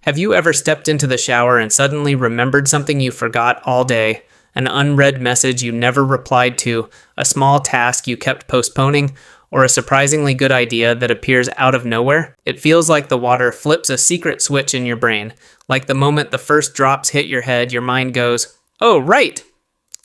Have you ever stepped into the shower and suddenly remembered something you forgot all day? An unread message you never replied to, a small task you kept postponing, or a surprisingly good idea that appears out of nowhere? It feels like the water flips a secret switch in your brain. Like the moment the first drops hit your head, your mind goes, "Oh, right!"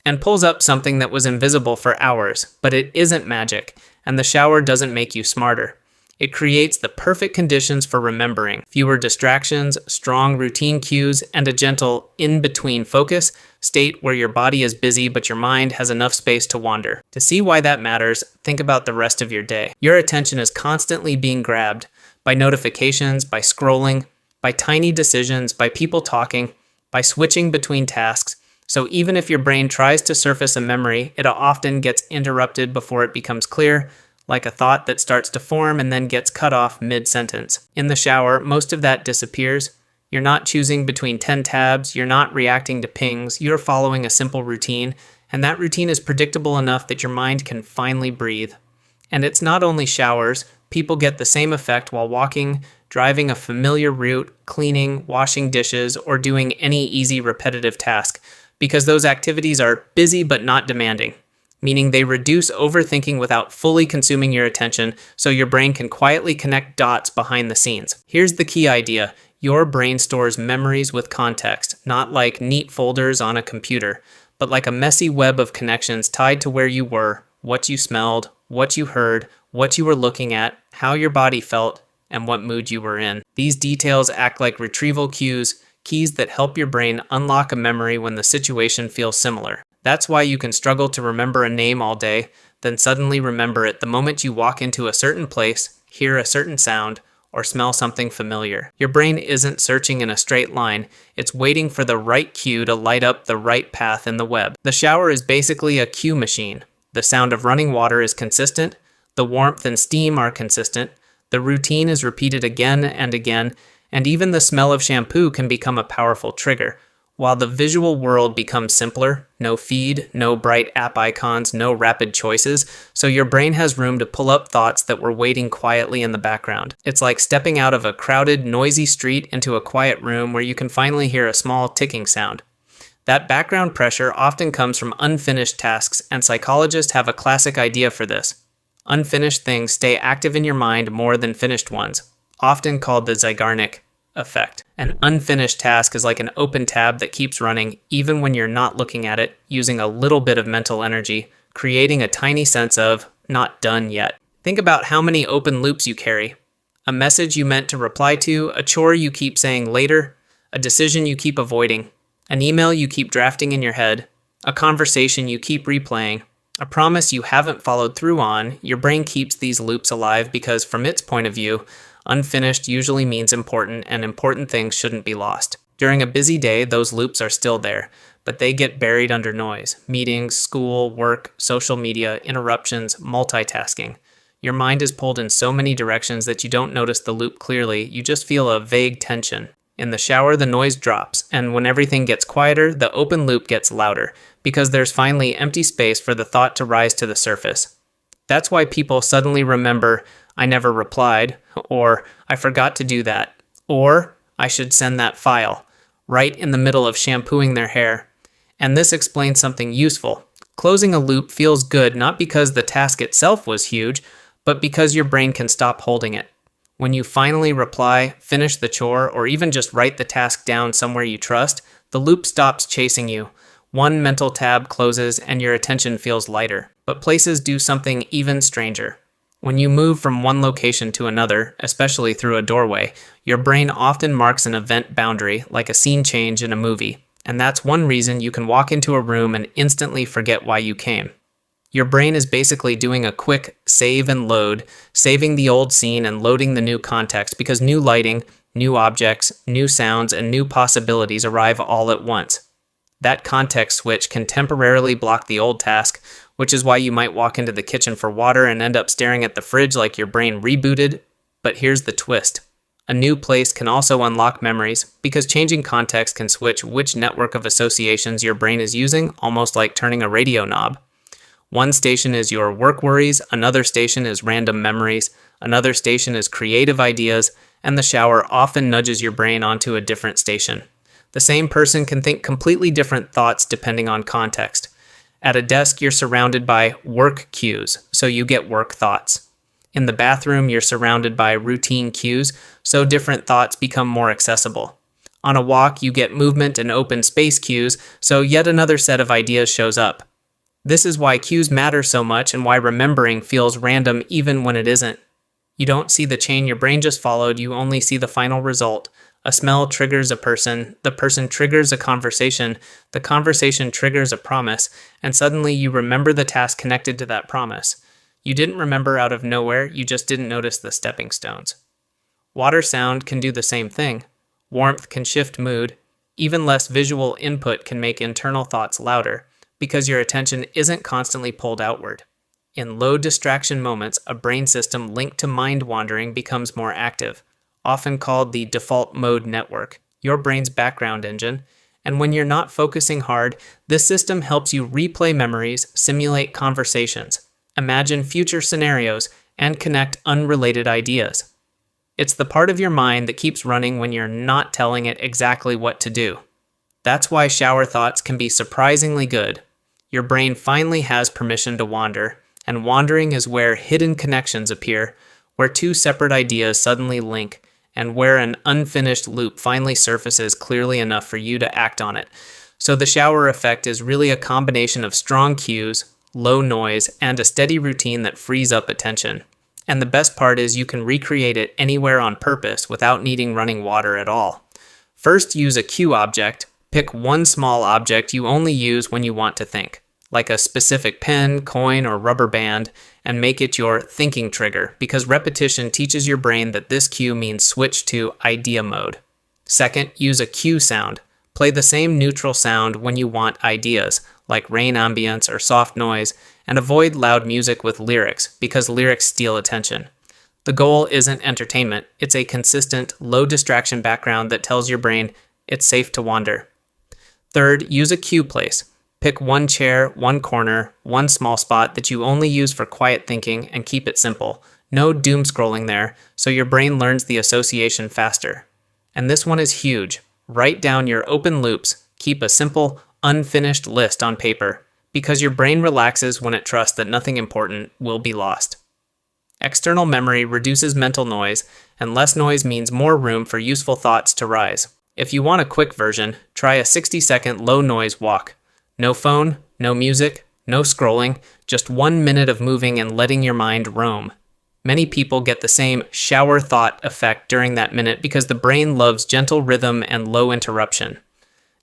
and pulls up something that was invisible for hours. But it isn't magic, and the shower doesn't make you smarter. It creates the perfect conditions for remembering. Fewer distractions, strong routine cues, and a gentle in-between focus state where your body is busy but your mind has enough space to wander. To see why that matters, think about the rest of your day. Your attention is constantly being grabbed by notifications, by scrolling, by tiny decisions, by people talking, by switching between tasks. So even if your brain tries to surface a memory, it often gets interrupted before it becomes clear, like a thought that starts to form and then gets cut off mid-sentence. In the shower, most of that disappears. You're not choosing between 10 tabs, you're not reacting to pings, you're following a simple routine, and that routine is predictable enough that your mind can finally breathe. And it's not only showers, people get the same effect while walking, driving a familiar route, cleaning, washing dishes, or doing any easy repetitive task, because those activities are busy but not demanding, meaning they reduce overthinking without fully consuming your attention, so your brain can quietly connect dots behind the scenes. Here's the key idea. Your brain stores memories with context, not like neat folders on a computer, but like a messy web of connections tied to where you were, what you smelled, what you heard, what you were looking at, how your body felt, and what mood you were in. These details act like retrieval cues, keys that help your brain unlock a memory when the situation feels similar. That's why you can struggle to remember a name all day, then suddenly remember it the moment you walk into a certain place, hear a certain sound, or smell something familiar. Your brain isn't searching in a straight line, it's waiting for the right cue to light up the right path in the web. The shower is basically a cue machine. The sound of running water is consistent, the warmth and steam are consistent, the routine is repeated again and again, and even the smell of shampoo can become a powerful trigger. While the visual world becomes simpler, no feed, no bright app icons, no rapid choices, so your brain has room to pull up thoughts that were waiting quietly in the background. It's like stepping out of a crowded, noisy street into a quiet room where you can finally hear a small ticking sound. That background pressure often comes from unfinished tasks, and psychologists have a classic idea for this. Unfinished things stay active in your mind more than finished ones, often called the Zeigarnik effect. An unfinished task is like an open tab that keeps running even when you're not looking at it, using a little bit of mental energy, creating a tiny sense of not done yet. Think about how many open loops you carry. A message you meant to reply to, a chore you keep saying later, a decision you keep avoiding, an email you keep drafting in your head, a conversation you keep replaying, a promise you haven't followed through on. Your brain keeps these loops alive because, from its point of view, unfinished usually means important, and important things shouldn't be lost. During a busy day, those loops are still there, but they get buried under noise. Meetings, school, work, social media, interruptions, multitasking. Your mind is pulled in so many directions that you don't notice the loop clearly, you just feel a vague tension. In the shower, the noise drops, and when everything gets quieter, the open loop gets louder, because there's finally empty space for the thought to rise to the surface. That's why people suddenly remember, "I never replied," or "I forgot to do that," or "I should send that file," right in the middle of shampooing their hair. And this explains something useful. Closing a loop feels good not because the task itself was huge, but because your brain can stop holding it. When you finally reply, finish the chore, or even just write the task down somewhere you trust, the loop stops chasing you. One mental tab closes and your attention feels lighter. But places do something even stranger. When you move from one location to another, especially through a doorway, your brain often marks an event boundary, like a scene change in a movie. And that's one reason you can walk into a room and instantly forget why you came. Your brain is basically doing a quick save and load, saving the old scene and loading the new context, because new lighting, new objects, new sounds, and new possibilities arrive all at once. That context switch can temporarily block the old task, which is why you might walk into the kitchen for water and end up staring at the fridge like your brain rebooted. But here's the twist. A new place can also unlock memories, because changing context can switch which network of associations your brain is using, almost like turning a radio knob. One station is your work worries, another station is random memories, another station is creative ideas, and the shower often nudges your brain onto a different station. The same person can think completely different thoughts depending on context. At a desk, you're surrounded by work cues, so you get work thoughts. In the bathroom, you're surrounded by routine cues, so different thoughts become more accessible. On a walk, you get movement and open space cues, so yet another set of ideas shows up. This is why cues matter so much and why remembering feels random even when it isn't. You don't see the chain your brain just followed, you only see the final result. A smell triggers a person, the person triggers a conversation, the conversation triggers a promise, and suddenly you remember the task connected to that promise. You didn't remember out of nowhere, you just didn't notice the stepping stones. Water sound can do the same thing. Warmth can shift mood. Even less visual input can make internal thoughts louder, because your attention isn't constantly pulled outward. In low distraction moments, a brain system linked to mind wandering becomes more active, often called the default mode network, your brain's background engine. And when you're not focusing hard, this system helps you replay memories, simulate conversations, imagine future scenarios, and connect unrelated ideas. It's the part of your mind that keeps running when you're not telling it exactly what to do. That's why shower thoughts can be surprisingly good. Your brain finally has permission to wander, and wandering is where hidden connections appear, where two separate ideas suddenly link, and where an unfinished loop finally surfaces clearly enough for you to act on it. So the shower effect is really a combination of strong cues, low noise, and a steady routine that frees up attention. And the best part is you can recreate it anywhere on purpose without needing running water at all. First, use a cue object. Pick one small object you only use when you want to think, like a specific pen, coin, or rubber band, and make it your thinking trigger, because repetition teaches your brain that this cue means switch to idea mode. Second, use a cue sound. Play the same neutral sound when you want ideas, like rain ambience or soft noise, and avoid loud music with lyrics, because lyrics steal attention. The goal isn't entertainment, it's a consistent, low distraction background that tells your brain it's safe to wander. Third, use a cue place. Pick one chair, one corner, one small spot that you only use for quiet thinking, and keep it simple. No doom scrolling there, so your brain learns the association faster. And this one is huge. Write down your open loops. Keep a simple, unfinished list on paper, because your brain relaxes when it trusts that nothing important will be lost. External memory reduces mental noise, and less noise means more room for useful thoughts to rise. If you want a quick version, try a 60-second low-noise walk. No phone, no music, no scrolling, just 1 minute of moving and letting your mind roam. Many people get the same shower thought effect during that minute because the brain loves gentle rhythm and low interruption.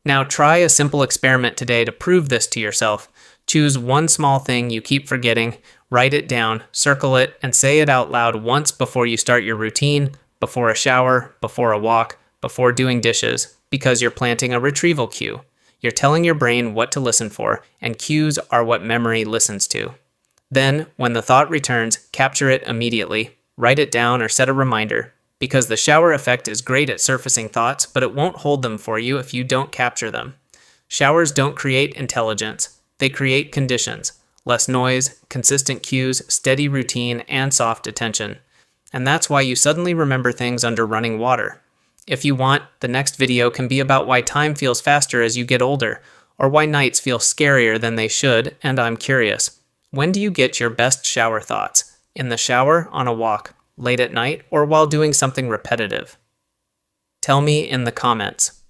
Now try a simple experiment today to prove this to yourself. Choose one small thing you keep forgetting, write it down, circle it, and say it out loud once before you start your routine, before a shower, before a walk, before doing dishes, because you're planting a retrieval cue. You're telling your brain what to listen for, and cues are what memory listens to. Then, when the thought returns, capture it immediately, write it down or set a reminder, because the shower effect is great at surfacing thoughts, but it won't hold them for you if you don't capture them. Showers don't create intelligence, they create conditions: less noise, consistent cues, steady routine, and soft attention. And that's why you suddenly remember things under running water. If you want, the next video can be about why time feels faster as you get older, or why nights feel scarier than they should, and I'm curious. When do you get your best shower thoughts? In the shower, on a walk, late at night, or while doing something repetitive? Tell me in the comments.